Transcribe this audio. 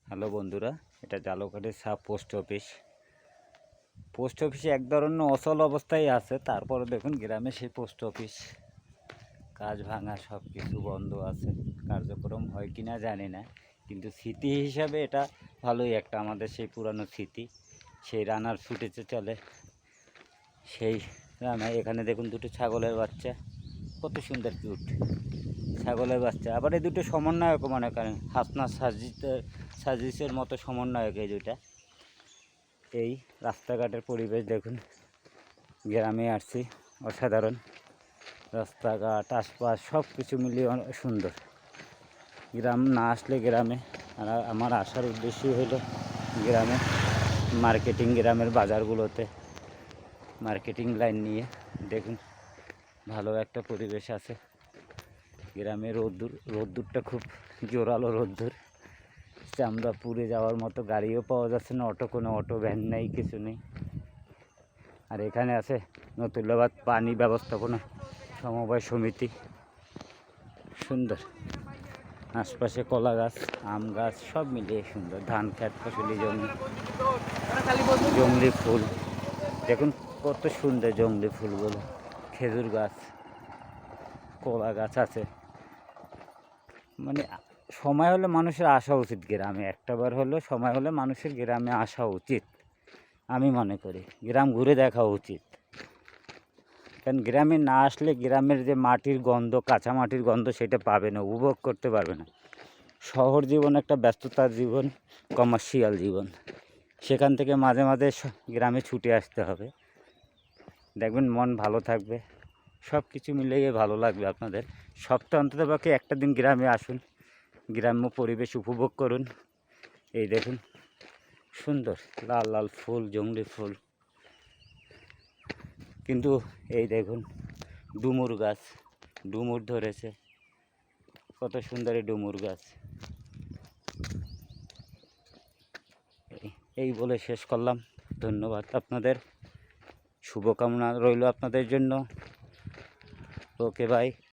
Hello বন্ধুরা, এটা জালকাঠির sub post office. Post অফিসে এক ধরনের অচল অবস্থায় আছে। তারপরে দেখুন গ্রামে সেই পোস্ট অফিস কাজ ভাঙা, সব কিছু বন্ধ আছে। কার্যক্রম হয় কি না জানি না, কিন্তু স্মৃতি হিসাবে এটা ভালোই একটা আমাদের সেই পুরানো স্মৃতি। সেই রানার ফুটেজে চলে সেই রানা। এখানে দেখুন দুটো ছাগলের বাচ্চা, কত সুন্দর কিউট ছাগলের বাচ্চা। আবার এই দুটো সমন্বয়ক মনে করেন, হাসনা সাজিসের মতো সমন্বয়ক এই দুইটা। এই রাস্তাঘাটের পরিবেশ দেখুন, গ্রামে আসছি, অসাধারণ রাস্তাঘাট, আশপাশ সব কিছু মিলিয়ে সুন্দর। গ্রাম না আসলে গ্রামে আমার আসার উদ্দেশ্যই হলো গ্রামে মার্কেটিং, গ্রামের বাজারগুলোতে মার্কেটিং লাইন নিয়ে। দেখুন ভালো একটা পরিবেশ আছে গ্রামে। রোদ্দুরটা খুব জোরালো রোদ্দুর, চামড়া পুড়ে যাওয়ার মতো। গাড়িও পাওয়া যাচ্ছে না, কোনো অটো ভ্যান নেই, কিছু নেই। আর এখানে আছে নতুল্লাবাদ পানি ব্যবস্থাপনা সমবায় সমিতি, সুন্দর। আশপাশে কলা গাছ, আম গাছ সব মিলিয়ে সুন্দর। ধান খেত, ফসলি জমি, জংলি ফুল দেখুন কত সুন্দর জংলি ফুলগুলো। খেজুর গাছ, কলা গাছ আছে। মানে সময় হলে মানুষের আসা উচিত গ্রামে, একটাবার হলেও সময় হলে মানুষের গ্রামে আসা উচিত। আমি মনে করি গ্রাম ঘুরে দেখা উচিত। কারণ গ্রামে না আসলে গ্রামের যে মাটির গন্ধ, কাঁচা মাটির গন্ধ, সেটা পাবে না, উপভোগ করতে পারবে না। শহর জীবন একটা ব্যস্ততার জীবন, কমার্শিয়াল জীবন। সেখান থেকে মাঝে মাঝে গ্রামে ছুটে আসতে হবে, দেখবেন মন ভালো থাকবে, সব কিছু মিলিয়ে ভালো লাগবে আপনাদের। সপ্তাহে অন্ততপক্ষে একটা দিন গ্রামে আসুন, গ্রাম্য পরিবেশ উপভোগ করুন। এই দেখুন সুন্দর লাল লাল ফুল, জংলি ফুল। কিন্তু এই দেখুন ডুমুর গাছ, ডুমুর ধরেছে, কত সুন্দর এই ডুমুর গাছ। এই বলে শেষ করলাম। ধন্যবাদ আপনাদের, শুভকামনা রইল আপনাদের জন্য। Okay bye.